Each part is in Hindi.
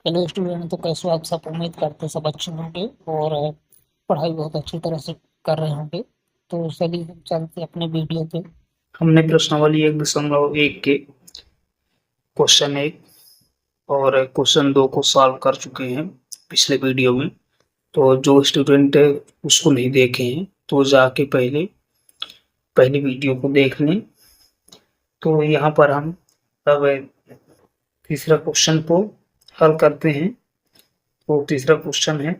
हेलो स्टूडेंट, तो कैसे हो आप सब? उम्मीद करते हैं सब अच्छे होंगे और पढ़ाई बहुत अच्छी तरह से कर रहे होंगे। तो चलिए हम चलते हैं अपने वीडियो पे। हमने प्रश्नावली 1.1 के क्वेश्चन 1 और क्वेश्चन 2 को सॉल्व कर चुके हैं पिछले वीडियो में। तो जो स्टूडेंट उसको नहीं देखे हैं तो जाके पहले पहली वीडियो को देख लें। तो यहाँ पर हम अब तीसरा क्वेश्चन को हल करते हैं। तो तीसरा क्वेश्चन है,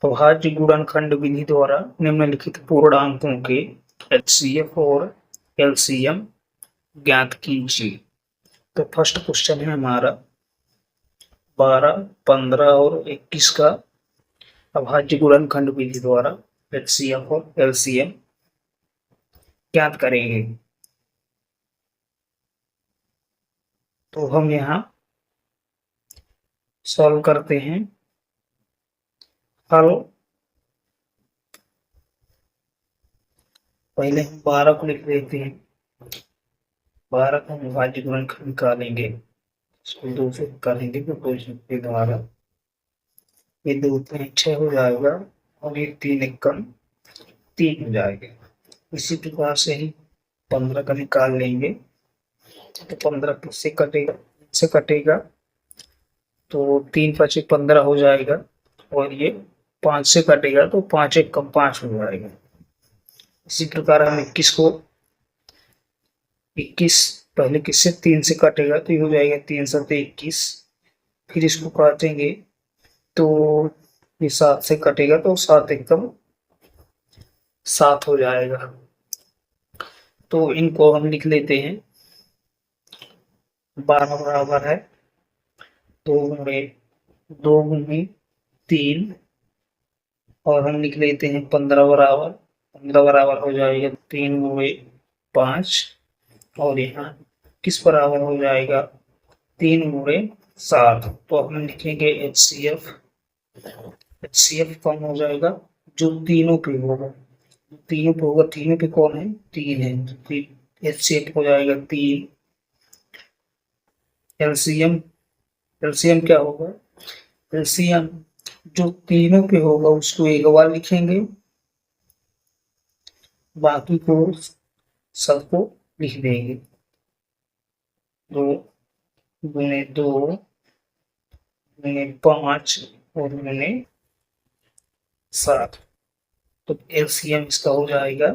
अभाज्य गुणनखंड विधि द्वारा निम्नलिखित पूर्णांकों के एचसीएफ और एलसीएम ज्ञात कीजिए। तो फर्स्ट क्वेश्चन है हमारा 12, 15 और 21 का अभाज्य गुणनखंड विधि द्वारा एचसीएफ और एलसीएम ज्ञात करेंगे। तो हम यहाँ सॉल्व करते हैं। हल पहले हम 12 को लिख देते हैं। 12 का हम अभाज्य गुणनखंड निकालेंगे, इसको 2 से निकालेंगे तो 2 के द्वारा ये 2 3 6 हो जाएगा और ये 3 एकम 3 हो जाएगा। इसी प्रकार से ही 15 का निकाल लेंगे तो 15 किससे कटेगा, से कटेगा तो 3 5 15 हो जाएगा और ये 5 से कटेगा तो 5 एकम 5 हो जाएगा। इसी प्रकार हम 21 को 21 पहले किससे 3 से कटेगा तो ये हो जाएगा 3 7 21। फिर इसको काटेंगे तो ये 7 से कटेगा तो 7 एकम 7 हो जाएगा। तो इनको हम लिख लेते हैं। 12 बराबर है 2 गुणे 3 और हम लिख लेते हैं 15 बराबर हो जाएगा 3 गुणे 5 और यहाँ किस बराबर हो जाएगा 3 गुणे 7। तो हम लिखेंगे एचसीएफ कौन हो जाएगा, जो तीनों पे होगा। तीनों पे कौन है, 3 है तो एचसीएफ हो जाएगा 3। एलसीएम एलसीएम क्या होगा, एलसीएम जो तीनों पे होगा उसको एक बार लिखेंगे, बाकी को सबको लिख देंगे। 2 गुणे 2 गुणे 5 और गुणे 7। तो एलसीएम इसका हो जाएगा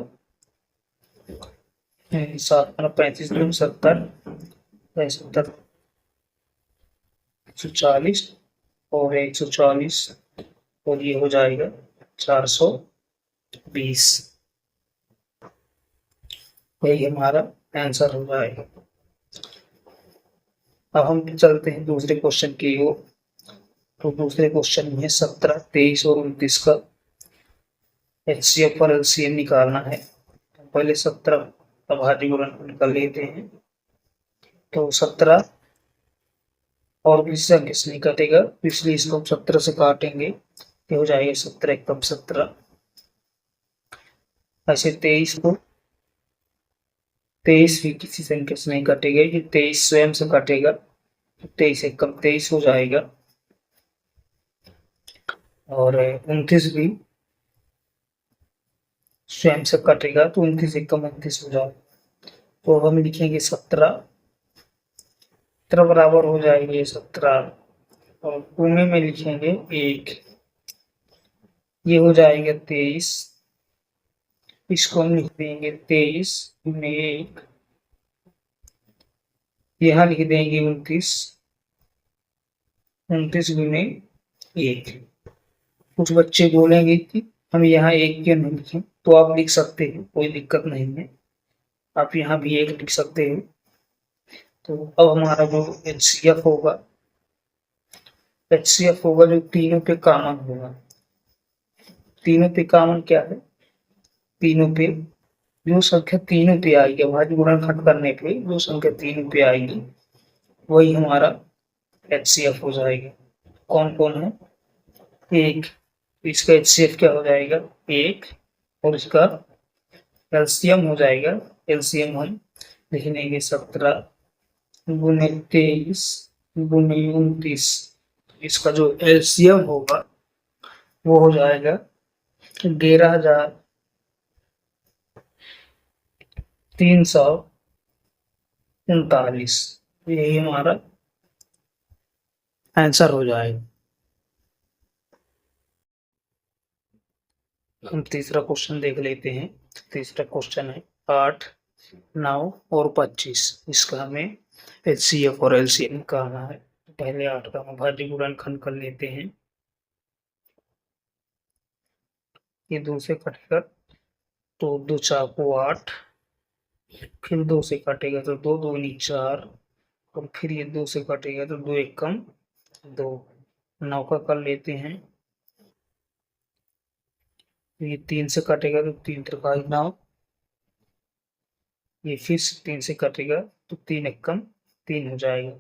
7 35 2 70 70 140 और 140 और ये हो जाएगा 420। यही हमारा आंसर हो जाएगा। अब हम चलते हैं दूसरे क्वेश्चन की ओर। तो दूसरे क्वेश्चन में 17 23 और 29 का एचसीएफ और एलसीएम निकालना है। पहले 17 अभाज्य गुणनखंड निकाल लेते हैं। तो 17 और किसी संख्या से नहीं कटेगा, इसलिए इसको हम 17 से काटेंगे, ये हो जाएगा 17 एकम 17। ऐसे 23 भी किसी संख्या से नहीं कटेगा, ये 23 स्वयं से कटेगा, 23 एकम 23 हो जाएगा। और 29 भी स्वयं से कटेगा तो 29 एकम 29 हो जाएगा। तो हम लिखेंगे 17 बराबर हो जाएंगे 17 और गुणे में लिखेंगे 1, ये हो जाएगा 23। इसको हम लिख देंगे 23 गुणे 1, यहाँ लिख देंगे 29 गुणे 1। कुछ बच्चे बोलेंगे कि हम यहाँ 1 क्यों नहीं लिखें, तो आप लिख सकते हैं, कोई दिक्कत नहीं है, आप यहाँ भी 1 लिख सकते हैं। तो अब हमारा जो एचसीएफ होगा जो तीनों पे कॉमन होगा। तीनों पे कॉमन क्या है, तीनों पे जो संख्या तीनों पे आएगी, अभाज्य गुणनखंड करने पे जो संख्या तीनों पे आएगी वही हमारा एचसीएफ हो जाएगा। कौन कौन है, 1, इसका एचसीएफ क्या हो जाएगा 1 और इसका एलसीएम हो जाएगा, एलसीएम हम लिख लेंगे 17 गुणे 23 गुणे 29 इसका जो एलसीएम होगा वो हो जाएगा 11,339। यही हमारा आंसर हो जाएगा। हम तीसरा क्वेश्चन देख लेते हैं। तीसरा क्वेश्चन है 8, 9 और 25। इसका हमें एचसीएफ और एलसीएम निकालना है। पहले 8 का हम भाज्य गुणनखंड कर लेते हैं। ये 2 से कटेगा तो 2 चाकू 8, फिर 2 से कटेगा तो 2 दूनी 4, और फिर ये 2 से कटेगा तो 2 एकम 2। 9 का कर लेते हैं। ये 3 से कटेगा तो 3 त्रिकाई 9, ये फिर से 3 से कटेगा तो 3 एकम 3 हो जाएगा।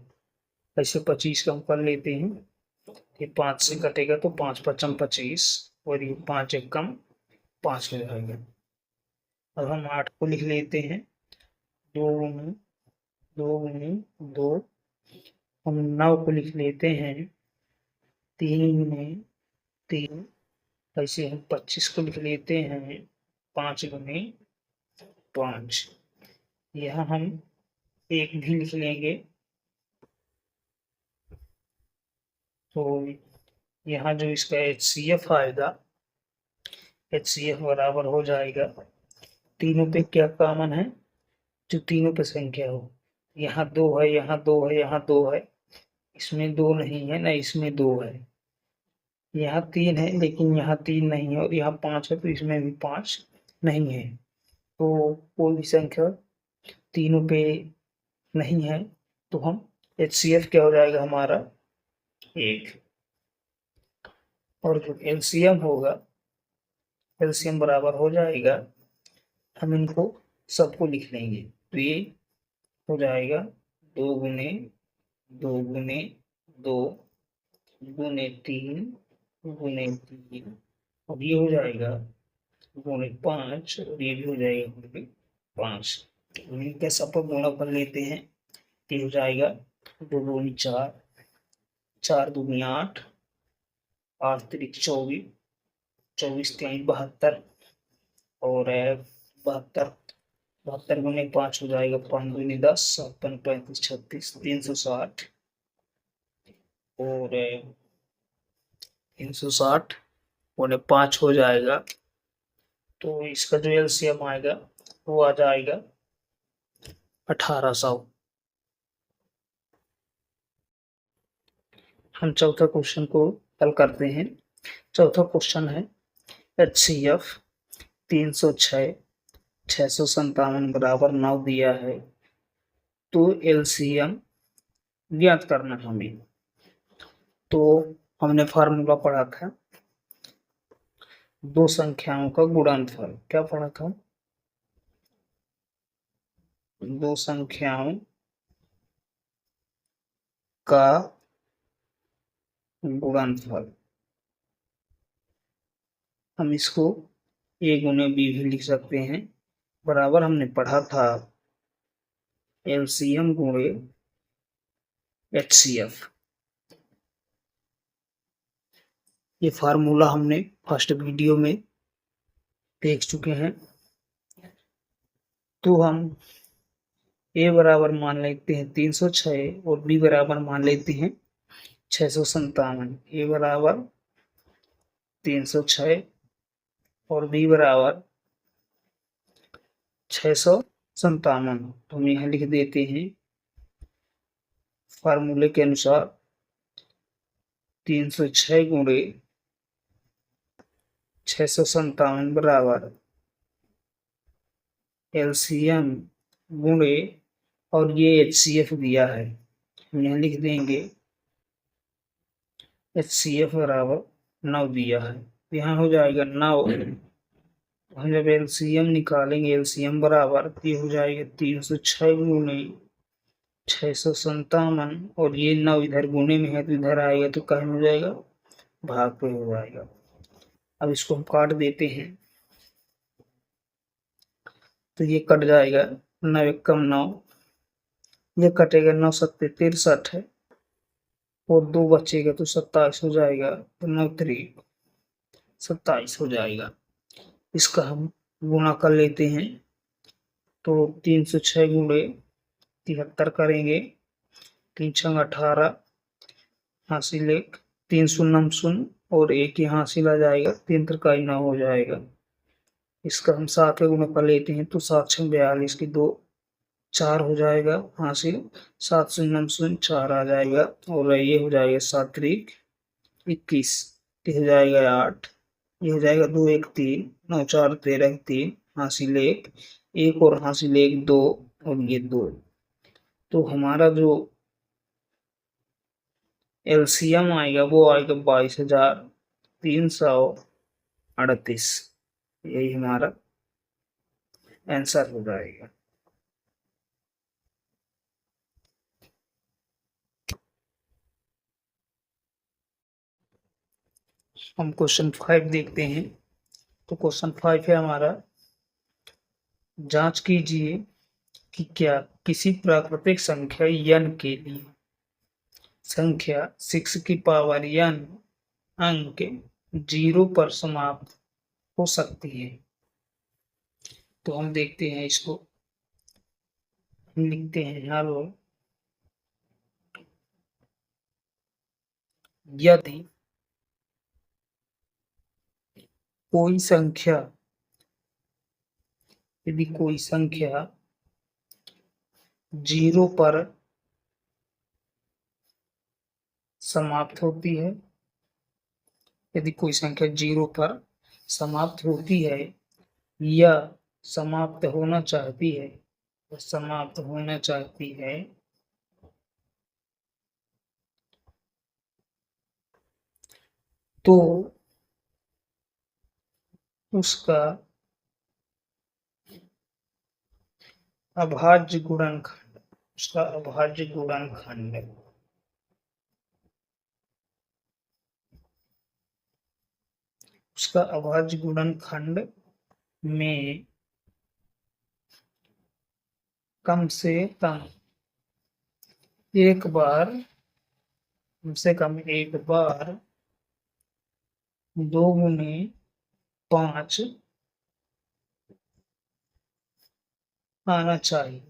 ऐसे 25 का हम कर लेते हैं। ये 5 से कटेगा तो 5 पचम 25, और ये 5 एकम 5 हो जाएगा। अब हम 8 को लिख लेते हैं। 2 गुने 2 गुने 2। हम 9 को लिख लेते हैं 3 गुने 3। ऐसे हम 25 को लिख लेते हैं 5 गुने 5। यहाँ हम 1 भी लिख लेंगे, तो यहाँ जो इसका HCF आएगा, HCF बराबर हो जाएगा, तीनों पे क्या कॉमन है, जो तीनों पे संख्या हो। यहाँ 2 है, यहाँ 2 है, यहाँ 2 है, इसमें 2 नहीं है ना, इसमें 2 है। यहाँ 3 है लेकिन यहाँ 3 नहीं है, और यहाँ 5 है तो इसमें भी 5 नहीं है। तो कोई भी संख्या तीनों पे नहीं है, तो हम HCF क्या हो जाएगा हमारा 1। और जो एलसीएम होगा, एलसीएम बराबर हो जाएगा, हम इनको सबको लिख लेंगे। तो ये हो जाएगा 2 गुने 2 गुने 2 गुने 3 गुने 3, और ये हो जाएगा गुणे 5, और ये भी हो जाएगा गुणे 5। इनके सबको गुणा कर लेते हैं। ये हो जाएगा 2 दूनी 4, 4 दूनी 8, 8 त्रिक 24, 24 3 72, और 72, 72 गुने 5 हो जाएगा 5 दूनी 10, 7 35 36 360, और 360 गुने 5 हो जाएगा। तो इसका जो एलसीएम आएगा वो आ जाएगा 1800। हम चौथा क्वेश्चन को हल करते हैं। चौथा क्वेश्चन है HCF 306 657 बराबर 9 दिया है, तो एलसीएम ज्ञात करना हमें। तो हमने फार्मूला पढ़ा था, दो संख्याओं का गुणनफल। क्या पढ़ा था, दो संख्याओं का गुणनफल। हम इसको A गुने B भी लिख सकते हैं, बराबर हमने पढ़ा था एलसीएम गुणे HCF। ये फार्मूला हमने फर्स्ट वीडियो में देख चुके हैं। तो हम A बराबर मान लेते हैं 306, और B बराबर मान लेते हैं 657। A बराबर 306 और B बराबर 657। तो हम यहाँ लिख देते हैं फार्मूले के अनुसार 306 गुणे 657 बराबर एलसीएम गुणे, और ये HCF दिया है, हम यहाँ लिख देंगे HCF बराबर 9 दिया है। यहाँ हो जाएगा 9। हम जब एलसीएम निकालेंगे, एलसीएम बराबर ये हो जाएगा 306 गुणे 657, और ये 9 इधर गुणे में है तो इधर आएगा तो क्या हो जाएगा, भाग पे हो जाएगा। अब इसको हम काट देते हैं, तो ये कट जाएगा 9 एकम 9, ये कटेगा 9 सत्ते 63 है, और 2 बचेगा तो 27 हो जाएगा, तो 9 त्रिक 27 हो जाएगा। इसका हम गुणा कर लेते हैं, तो 306 गुणे 73 करेंगे, 3 छंग 18, हासिल 1, 3 शून्य शून्य और 1 यहाँ हासिल आ जाएगा, 3 त्रिकाई 9 हो जाएगा। इसका हम 7 के गुणा कर लेते हैं, तो 7 छंग 42 की 2 4 हो जाएगा, हासिल 7 शून्य शून्य 4 आ जाएगा, और ये हो जाएगा 7 त्रिक 21, ये हो जाएगा 8, ये हो जाएगा 2 1 3, 9 4 13 3, हासिल 1, 1 और हासिल 1 2, और ये 2। तो हमारा जो एलसीएम आएगा वो आएगा 22,338। यही हमारा आंसर हो जाएगा। हम क्वेश्चन 5 देखते हैं। तो क्वेश्चन 5 है हमारा, जांच कीजिए कि क्या किसी प्राकृतिक संख्या n के लिए संख्या 6 की पावर n अंक 0 पर समाप्त हो सकती है। तो हम देखते हैं इसको, हम लिखते हैं हेलो, यदि कोई संख्या यदि कोई संख्या 0 पर समाप्त होती है, यदि कोई संख्या 0 पर समाप्त होती है या समाप्त होना चाहती है, समाप्त होना चाहती है, तो उसका अभाज्य गुणनखंड उसका अभाज्य गुणनखंड उसका अभाज्य गुणनखंड में कम से कम एक बार कम से कम एक बार 2 गुने 5 आना चाहिए।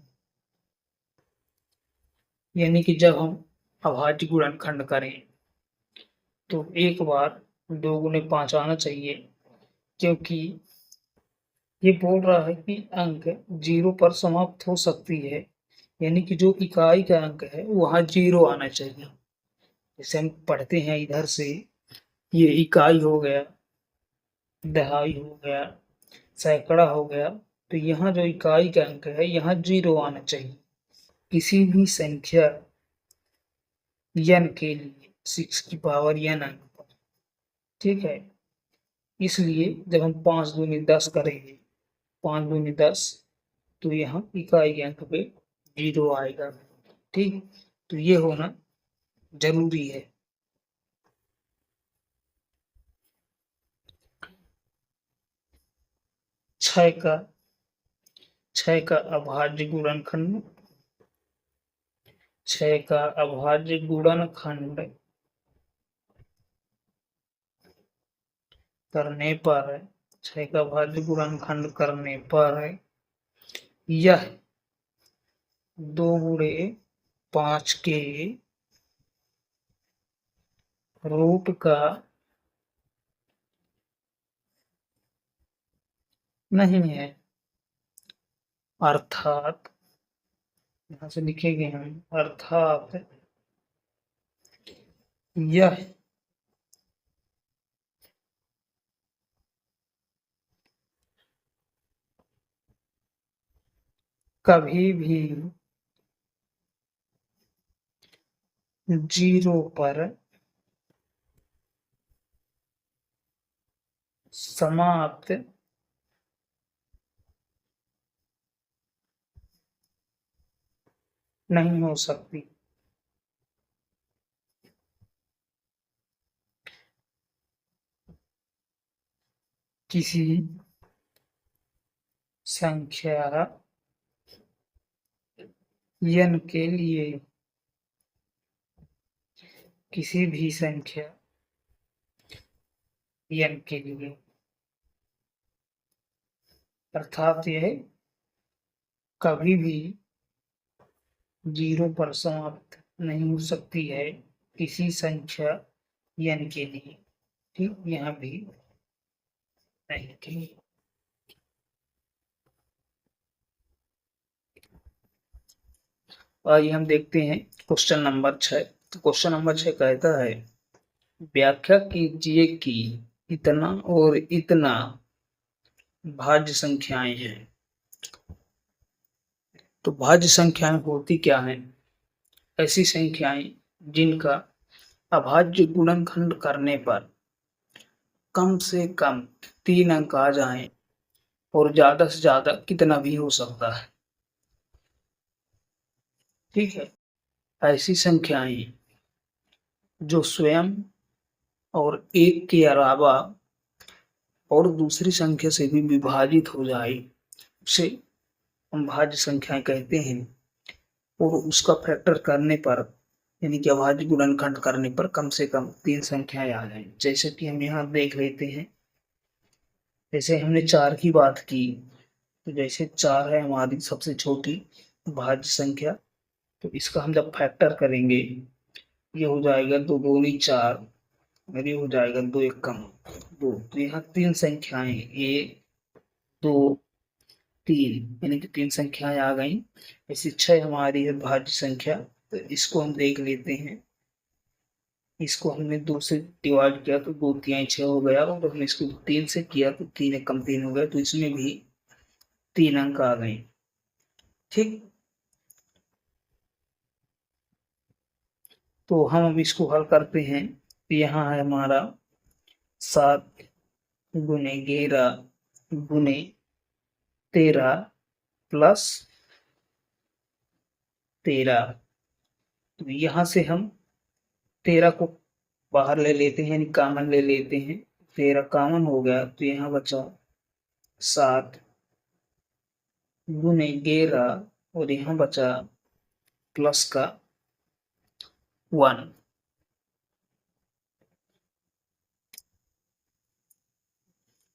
यानी कि जब हम अभाज्य गुणनखंड करें तो एक बार 2 गुने 5 आना चाहिए, क्योंकि ये बोल रहा है कि अंक 0 पर समाप्त हो सकती है, यानी कि जो इकाई का अंक है वहां 0 आना चाहिए। जैसे हम पढ़ते हैं इधर से, ये इकाई हो गया, दहाई हो गया, सैकड़ा हो गया, तो यहाँ जो इकाई का अंक है यहाँ 0 आना चाहिए किसी भी संख्या n के लिए, 6 की पावर n अंक पर। ठीक है, इसलिए जब हम 5 दूनी 10 करेंगे, 5 दूनी 10, तो यहाँ इकाई के अंक पे 0 आएगा। ठीक, तो ये होना जरूरी है। छह का अभाज्य गुणनखंड 6 का अभाज्य गुणनखंड करने पर 6 का अभाज्य गुणनखंड करने पर यह 2 गुणे 5 के रूट का नहीं है, अर्थात यहां से लिखेंगे हम, अर्थात यह कभी भी 0 पर समाप्त नहीं हो सकती। किसी संख्या n के लिए किसी भी संख्या n के लिए, अर्थात यह कभी भी 0 पर समाप्त नहीं हो सकती है किसी संख्या n के लिए। ठीक, यहाँ भी नहीं थी। आइए हम देखते हैं क्वेश्चन नंबर 6। तो क्वेश्चन नंबर 6 कहता है व्याख्या कीजिए कि इतना और इतना भाज्य संख्याएं हैं। तो भाज्य संख्याएं होती क्या हैं? ऐसी संख्याएं जिनका अभाज्य गुणनखंड करने पर कम से कम 3 अंक आ जाएं और ज्यादा से ज्यादा कितना भी हो सकता है। ठीक है, ऐसी संख्याएं जो स्वयं और एक के अलावा और दूसरी संख्या से भी विभाजित हो जाए उसे हम भाज्य संख्याएं कहते हैं। और उसका फैक्टर करने पर यानी कि अभाज्य गुणनखंड करने पर कम से कम 3 संख्याएं आ जाएं। जैसे कि हम यहाँ देख लेते हैं, जैसे हमने 4 की बात की, तो जैसे 4 है हमारी सबसे छोटी भाज्य संख्या, तो इसका हम जब फैक्टर करेंगे ये हो जाएगा 2 दूनी 4 और ये हो जाएगा 2 एकम 2। तो यहाँ 3 संख्याएं 1 2 3 यानी कि 3 संख्याएं आ गई। ऐसी 6 हमारी है भाज्य संख्या। तो इसको हम देख लेते हैं, इसको हमने 2 से डिवाइड किया तो 2 3 6 हो गया, और हमने इसको 3 से किया तो 3 एकम 3 हो गया, तो इसमें भी 3 अंक आ गए। ठीक, तो हम अब इसको हल करते हैं। यहाँ है हमारा 7 गुने 11 गुने 13 प्लस 13। तो यहाँ से हम 13 को बाहर ले लेते हैं यानी कॉमन ले लेते हैं। 13 कॉमन हो गया तो यहाँ बचा 7 गुने 11 और यहाँ बचा प्लस का 1।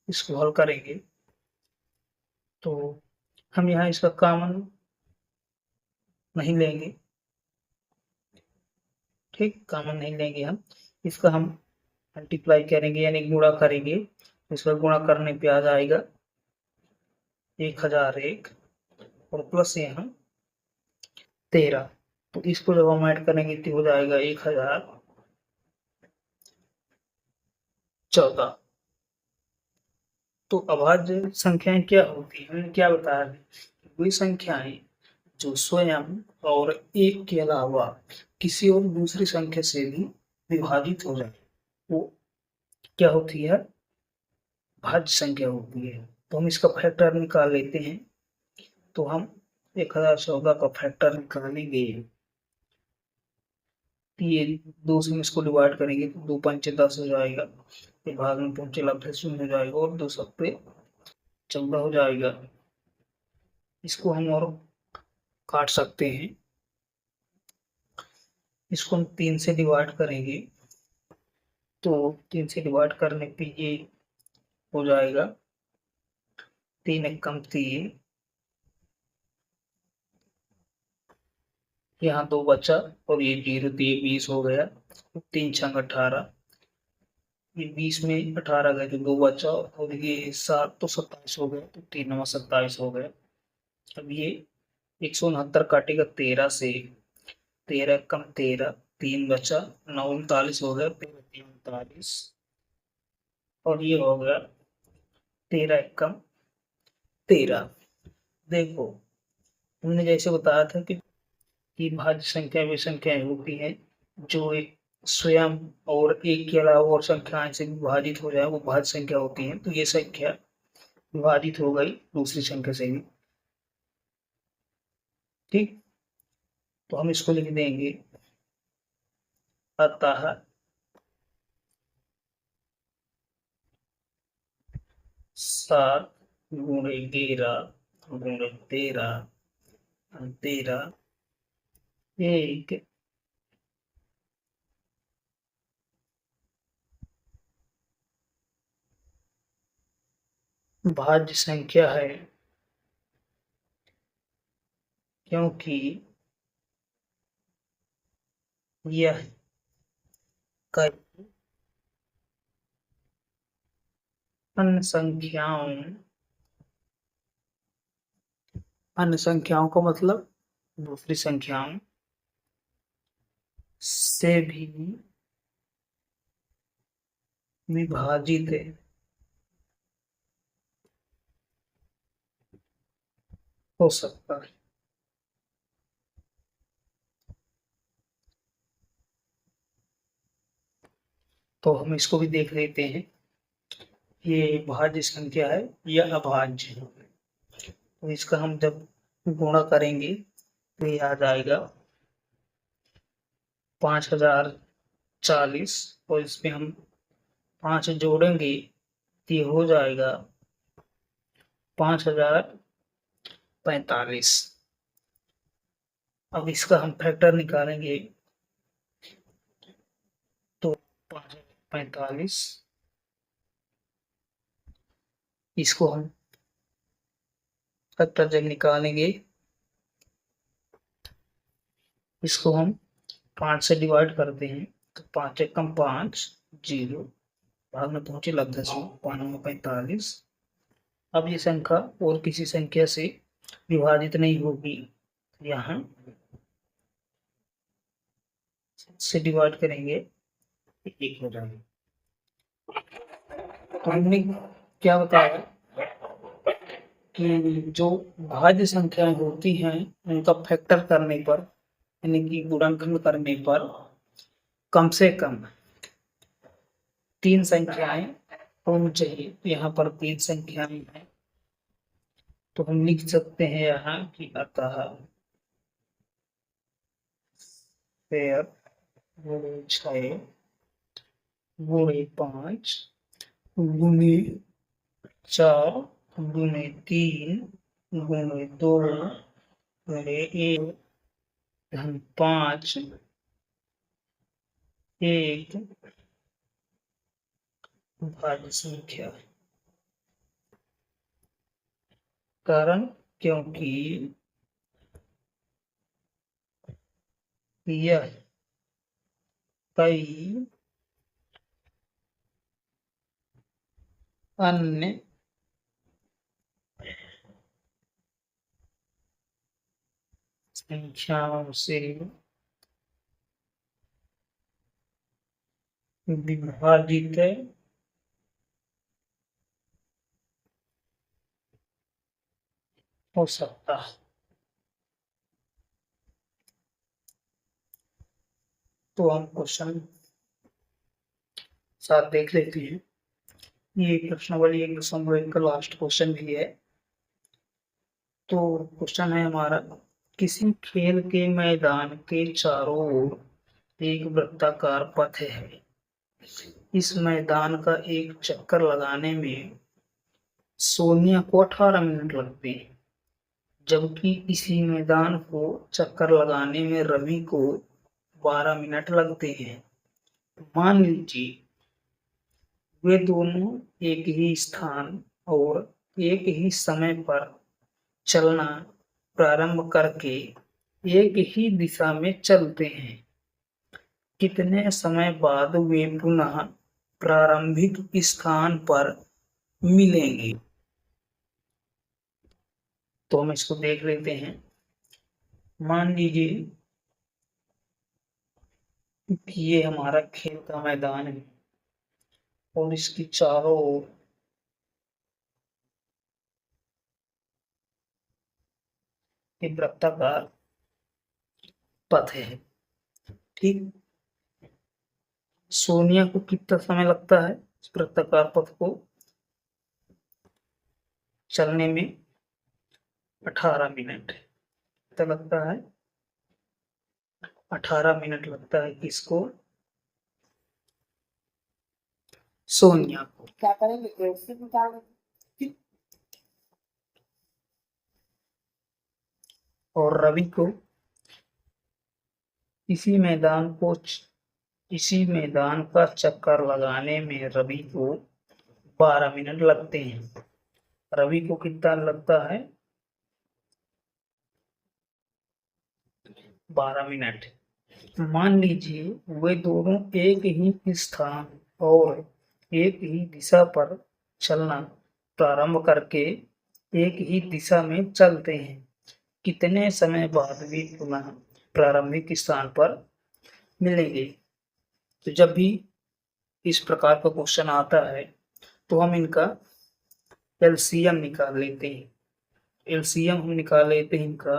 इसको हल करेंगे तो हम यहाँ इसका कॉमन नहीं लेंगे। ठीक, कॉमन नहीं लेंगे हम, इसका हम मल्टीप्लाई करेंगे यानी गुणा करेंगे। इसका गुणा करने पे आ जाएगा 1001 और प्लस यहाँ 13। तो इसको जब हम ऐड करेंगे तो हो जाएगा 1014। तो अभाज्य संख्याएं क्या होती है, हमने क्या बताया, वे संख्याएं जो स्वयं और एक के अलावा किसी और दूसरी संख्या से भी विभाजित हो जाए वो क्या होती है, भाज्य संख्या होती है। तो हम इसका फैक्टर निकाल लेते हैं। तो हम 1014 का फैक्टर निकालेंगे, ये 2 से इसको डिवाइड करेंगे तो 2 पंचे 10 हो जाएगा, फिर भाग में पहुंचे फिर 0 हो जाएगा और 2 सब पे 14 हो जाएगा। इसको हम और काट सकते हैं, इसको हम 3 से डिवाइड करेंगे तो 3 से डिवाइड करने पे ये हो जाएगा 3 एकम 3, यहाँ 2 बचा और ये 0 तो ये 20 हो गया। 3 छंग 18, ये 20 में 18 गए तो 2 बचा और ये 7 तो 27 हो गया, तो 3 9 27 हो गया। अब ये 169 काटेगा 13 से, 13 कम 13 3 बचा 9 39 हो गया, 13 3 39 और ये हो गया 13 कम 13। देखो हमने जैसे बताया था कि भाज्य संख्या वे संख्याएं होती हैं जो एक स्वयं और एक के अलावा और संख्याएं से विभाजित हो जाए वो भाज्य संख्या होती है। तो ये संख्या विभाजित हो गई दूसरी संख्या से भी। ठीक, तो हम इसको लिख देंगे अतः 7 गुणे 11 गुणे 13 13 एक भाज्य संख्या है, क्योंकि यह कई अन्य संख्याओं का मतलब दूसरी संख्याओं से भी विभाजित हो सकता है। तो हम इसको भी देख लेते हैं। ये भाज्य संख्या है या अभाज्य है। तो इसका हम जब गुणा करेंगे तो ये आ जाएगा 5040, और इसमें हम 5 जोड़ेंगे तो ये हो जाएगा 5045। अब इसका हम फैक्टर निकालेंगे तो 545, इसको हम फैक्टर जब निकालेंगे इसको हम 5 से डिवाइड करते हैं तो 5 एकम 5, 0 भाग में पहुंचे लग 10, 5×45। अब ये संख्या और किसी संख्या से विभाजित नहीं होगी, यहाँ से डिवाइड करेंगे एक हो जाएगा। तो हमने क्या बताया कि जो भाज्य संख्याएं होती हैं उनका फैक्टर करने पर, यानी कि गुणनखंड करने पर कम से कम 3 संख्याएं होनी चाहिए। तो यहाँ पर 3 संख्याएं हैं, तो हम लिख सकते हैं यहाँ कि अतः फिर गुणे 6 गुणे 5 गुणे 4 गुणे 3 गुणे 2 गुणे 1 धन 5 एक भाज्य संख्या। कारण क्योंकि यह कई अन्य संख्याओं से विभाजित हो सकता है। तो हम क्वेश्चन 7 देख लेते हैं। ये प्रश्नावली 1.1 का लास्ट क्वेश्चन भी है। तो क्वेश्चन है हमारा, किसी खेल के मैदान के चारों ओर एक वृत्ताकार पथ है। इस मैदान का एक चक्कर लगाने में सोनिया को 18 मिनट लगते हैं, जबकि इसी मैदान को चक्कर लगाने में रवि को 12 मिनट लगते हैं। मान लीजिए वे दोनों एक ही स्थान और एक ही समय पर चलना प्रारंभ करके एक ही दिशा में चलते हैं। कितने समय बाद वे पुनः प्रारंभिक स्थान पर मिलेंगे? तो हम इसको देख लेते हैं। मान लीजिए कि ये हमारा खेल का मैदान है और इसकी चारों ओर एक वृत्ताकार पथ है। ठीक, सोनिया को कितना समय लगता है इस वृत्ताकार पथ को चलने में? 18 मिनट। कितना लगता है? 18 मिनट लगता है किसको? सोनिया को। क्या करेंगे? और रवि को इसी मैदान का चक्कर लगाने में रवि को 12 मिनट लगते हैं। रवि को कितना लगता है 12 मिनट। मान लीजिए वे दोनों एक ही स्थान और एक ही दिशा पर चलना प्रारंभ करके एक ही दिशा में चलते हैं, कितने समय बाद वे पुनः प्रारंभिक स्थान पर मिलेंगे। तो जब भी इस प्रकार का क्वेश्चन आता है तो हम इनका एलसीएम निकाल लेते हैं। एलसीएम हम निकाल लेते हैं इनका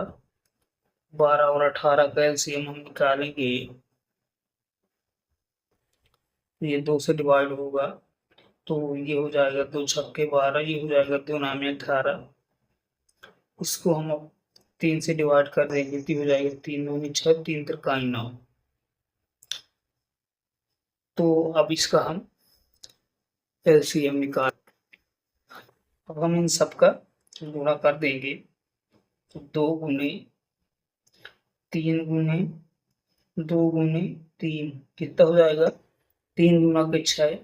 12 और 18 का एलसीएम हम निकालेंगे, ये 2 से डिवाइड होगा तो ये हो जाएगा 2 छक्के 12, ये हो जाएगा 2 नामे 18। इसको हम अब 3 से डिवाइड कर देंगे तो हो जाएगा 3 दूनी 6, 3 त्रिकाई 9। तो अब इसका हम एलसीएम निकाल, अब हम इन सब का गुणा कर देंगे तो 2 गुने 3 गुने 2 गुने 3 कितना हो जाएगा 3 गुना के 6,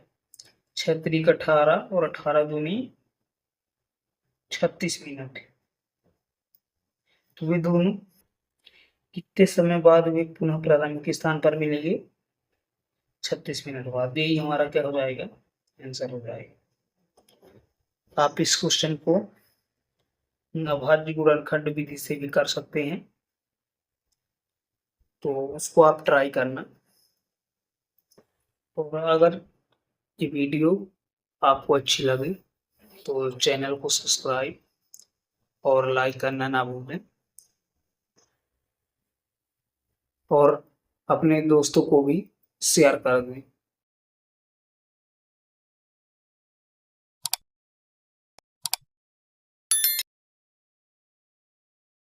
6 त्रिक 18 और 18 दूनी 36 मिनट। तो वे दोनों कितने समय बाद वे पुनः प्रारंभिक स्थान पर मिलेंगे 36 मिनट बाद। यही हमारा क्या हो जाएगा आंसर हो जाएगा। आप इस क्वेश्चन को अभाज्य गुणनखंड विधि से भी कर सकते हैं, तो उसको आप ट्राई करना। और अगर ये वीडियो आपको अच्छी लगे तो चैनल को सब्सक्राइब और लाइक करना ना भूलें, और अपने दोस्तों को भी शेयर कर दें।